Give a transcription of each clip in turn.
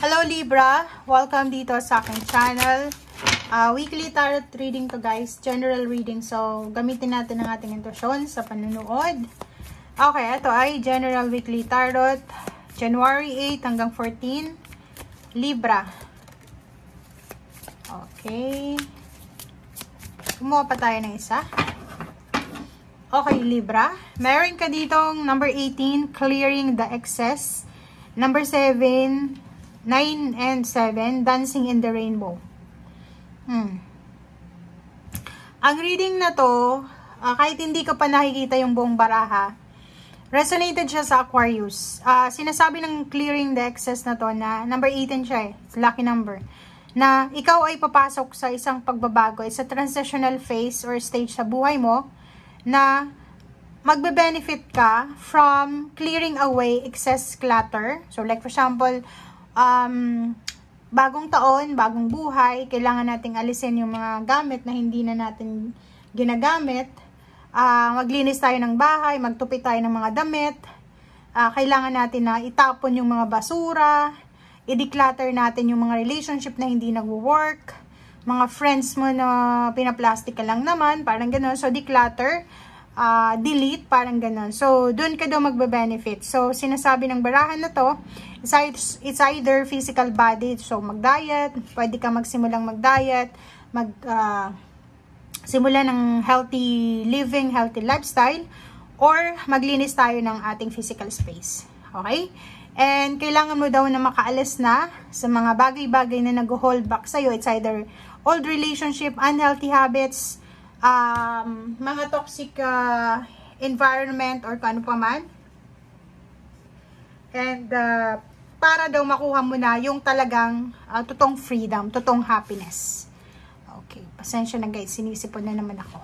Hello Libra! Welcome dito sa aking channel. Weekly tarot reading to guys. General reading. So, gamitin natin ang ating intuition sa panunood. Okay, ito ay General Weekly Tarot. January 8 hanggang 14. Libra. Okay. Kumuha pa tayo ng isa. Okay, Libra. Meron ka ditong number 18, clearing the excess. Number 7, 9 and 7, dancing in the rainbow. Ang reading na to, kahit hindi ko pa nakikita yung buong baraha, resonated siya sa Aquarius. Sinasabi ng clearing the excess na to na number 18 siya eh. It's lucky number. Na ikaw ay papasok sa isang pagbabago, sa transitional phase or stage sa buhay mo na magbe-benefit ka from clearing away excess clutter. So like for example, bagong taon, bagong buhay, kailangan nating alisin yung mga gamit na hindi na natin ginagamit. Maglinis tayo ng bahay, magtupi tayo ng mga damit. Kailangan natin na itapon yung mga basura, i-declutter natin yung mga relationship na hindi nagwo-work, mga friends mo na pinaplastic ka lang naman, parang gano'n. So, declutter, delete, parang gano'n. So, dun ka daw magbe-benefit. So, sinasabi ng barahan na to, it's either physical body, so mag-diet, pwede ka magsimulang mag-diet, simula ng healthy living, healthy lifestyle, or maglinis tayo ng ating physical space. Okay? And kailangan mo daw na makaalis na sa mga bagay-bagay na nag-hold back sa'yo. It's either old relationship, unhealthy habits, mga toxic environment, or kano pa man. And para daw makuha mo na yung talagang totoong freedom, totoong happiness. Okay, pasensya na guys, sinisipon na naman ako.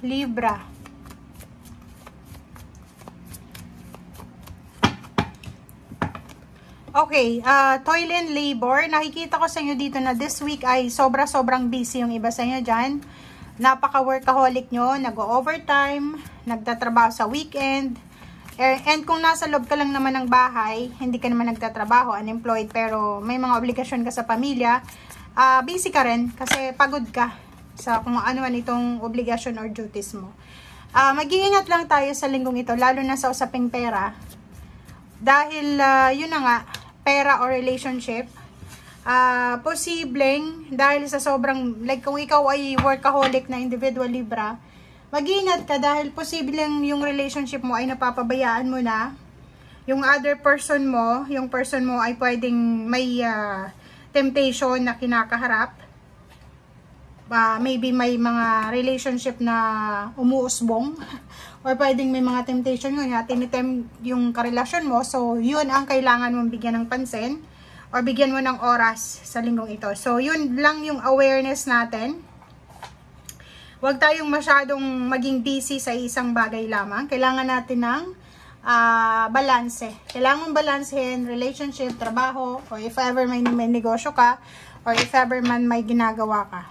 Libra. Okay, toil and labor. Nakikita ko sa inyo dito na this week ay sobrang busy yung iba sa inyo dyan. Napaka-workaholic nyo, nag-overtime, nagtatrabaho sa weekend. And kung nasa loob ka lang naman ng bahay, hindi ka naman nagtatrabaho, unemployed, pero may mga obligasyon ka sa pamilya, busy ka rin kasi pagod ka sa kung ano-ano itong obligasyon or duties mo. Mag-iingat lang tayo sa linggong ito, lalo na sa usaping pera. Dahil, yun na nga, pera or relationship, posibleng, dahil sa sobrang, like kung ikaw ay workaholic na individual Libra, mag-iingat ka dahil posibleng yung relationship mo ay napapabayaan mo na, yung other person mo, yung person mo ay pwedeng may temptation na kinakaharap. Maybe may mga relationship na umuusbong or pwedeng may mga temptation yun na tinitem yung karelasyon mo. So, yun ang kailangan mong bigyan ng pansin or bigyan mo ng oras sa linggong ito. So, yun lang yung awareness natin. Huwag tayong masyadong maging busy sa isang bagay lamang. Kailangan natin ng balanse. Kailangan balansehin relationship, trabaho, or if ever may negosyo ka, or if ever man may ginagawa ka.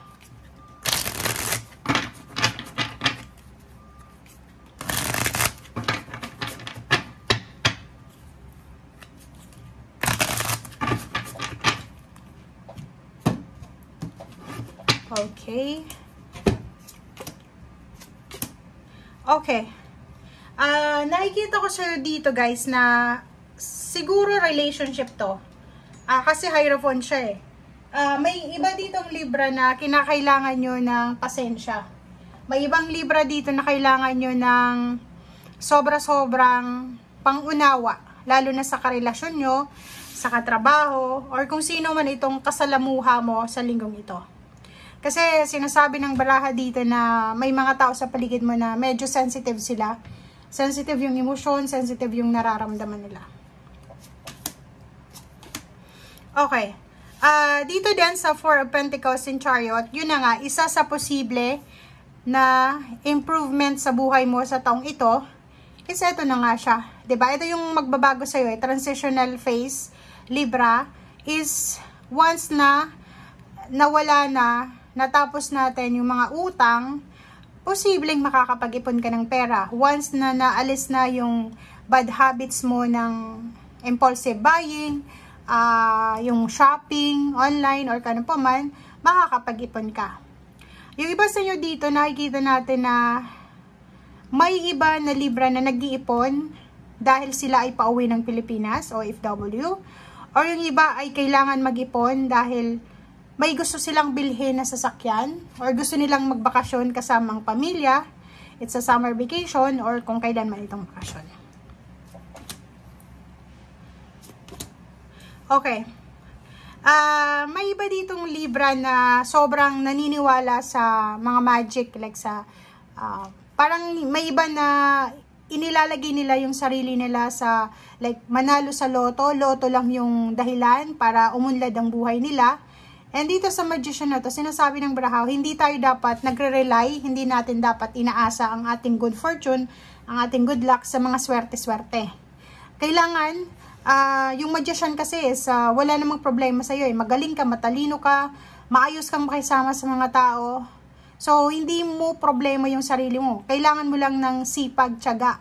Okay. Okay. Nakikita ko sa'yo dito guys na siguro relationship to. Kasi Hierophant siya eh. May iba ditong Libra na kinakailangan nyo ng pasensya. May ibang Libra dito na kailangan nyo ng sobra-sobrang pangunawa. Lalo na sa karelasyon nyo, sa katrabaho, or kung sino man itong kasalamuha mo sa linggong ito. Kasi sinasabi ng baraha dito na may mga tao sa paligid mo na medyo sensitive sila. Sensitive yung emosyon, sensitive yung nararamdaman nila. Okay. Dito din sa Four of Pentacles in Chariot, yun na nga, isa sa posible na improvement sa buhay mo sa taong ito is ito na nga siya. 'Di ba? Ito yung magbabago sa iyo, transitional phase, Libra, is once na nawala na, natapos natin yung mga utang, posibleng makakapag-ipon ka ng pera. Once na naalis na yung bad habits mo ng impulsive buying, yung shopping online or kano pa man, makakapag-ipon ka. Yung iba sa inyo dito, nakikita natin na may iba na Libra na nag-iipon dahil sila ay pauwi ng Pilipinas o OFW. Or yung iba ay kailangan mag-ipon dahil may gusto silang bilhin na sasakyan or gusto nilang magbakasyon kasamang pamilya. It's a summer vacation or kung kailan man itong bakasyon. Okay. May iba ditong Libra na sobrang naniniwala sa mga magic, like sa parang may iba na inilalagay nila yung sarili nila sa like manalo sa loto lang yung dahilan para umunlad ang buhay nila. And dito sa magician na to, sinasabi ng Barahaw, hindi tayo dapat nagre-rely, hindi natin dapat inaasa ang ating good fortune, ang ating good luck sa mga swerte-swerte. Kailangan yung magician kasi is wala namang problema sa iyo, magaling ka, matalino ka, maayos kang makisama sa mga tao. So hindi mo problema yung sarili mo. Kailangan mo lang ng sipag, tiyaga.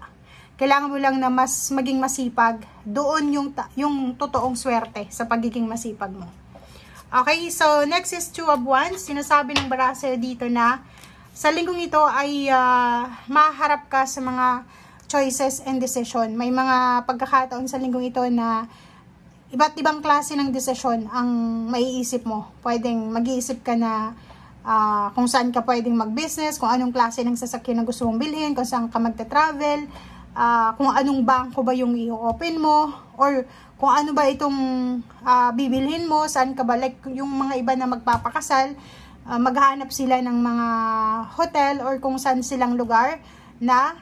Kailangan mo lang na mas maging masipag. Doon yung totoong swerte sa pagiging masipag mo. Okay, so next is Two of Wands. Sinasabi ng Barahaw dito na sa linggong ito ay maharap ka sa mga choices and decision. May mga pagkakataon sa linggong ito na iba't ibang klase ng decision ang maiisip mo. Pwedeng mag-iisip ka na kung saan ka pwedeng mag-business, kung anong klase ng sasakyan na gusto mong bilhin, kung saan ka magta-travel, kung anong bangko ba yung i-open mo, or kung ano ba itong bibilhin mo, saan ka ba, like yung mga iba na magpapakasal, maghahanap sila ng mga hotel or kung saan silang lugar na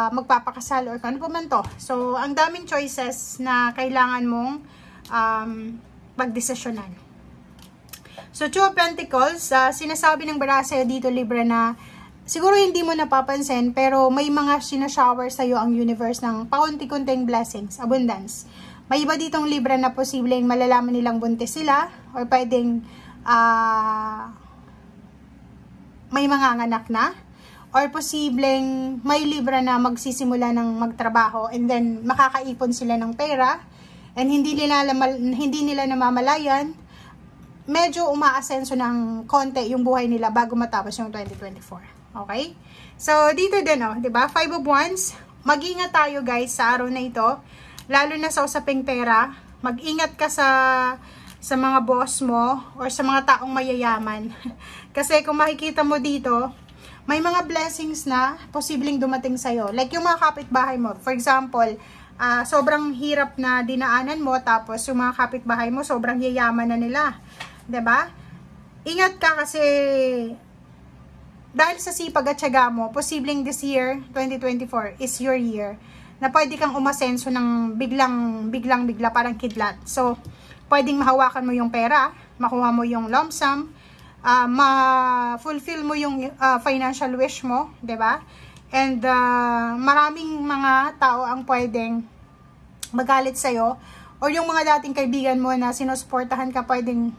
magpapakasal or kung ano pa man to. So, ang daming choices na kailangan mong pagdesisyonan. So, Two of Pentacles, sinasabi ng Barahaw dito, Libra, na siguro hindi mo napapansin, pero may mga sinashower sa'yo ang universe ng paunti-kunting blessings, abundance. May iba ditong Libra na posibleng malalaman nilang buntis sila, or pwedeng may mga anak na, or posibleng may Libra na magsisimula ng magtrabaho and then makakaipon sila ng pera and hindi nila namamalayan, medyo umaasenso ng konti yung buhay nila bago matapos yung 2024. Okay? So, dito din, diba? Five of Wands. Mag-ingat tayo, guys, sa araw na ito. Lalo na sa usaping pera. Mag-ingat ka sa mga boss mo or sa mga taong mayayaman. Kasi kung makikita mo dito, may mga blessings na posibleng dumating sa'yo. Like yung mga kapitbahay mo. For example, sobrang hirap na dinaanan mo, tapos yung mga kapitbahay mo, sobrang yayaman na nila. 'Di ba? Ingat ka kasi dahil sa sipag at tiyaga mo, posibleng this year, 2024, is your year na pwede kang umasenso ng biglang-bigla, parang kidlat. So, pwedeng mahawakan mo yung pera, makuha mo yung lump sum, ma-fulfill mo yung financial wish mo, 'di ba? And maraming mga tao ang pwedeng magalit sa iyo, or yung mga dating kaibigan mo na sinusuportahan ka, pwedeng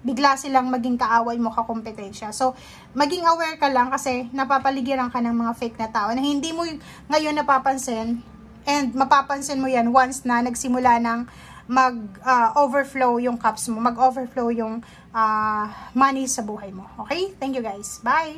bigla silang maging kaaway mo, kakompetensya. So, maging aware ka lang kasi napapaligiran ka ng mga fake na tao na hindi mo ngayon napapansin, and mapapansin mo yan once na nagsimula ng mag-overflow yung cups mo, mag-overflow yung money sa buhay mo. Okay? Thank you, guys. Bye!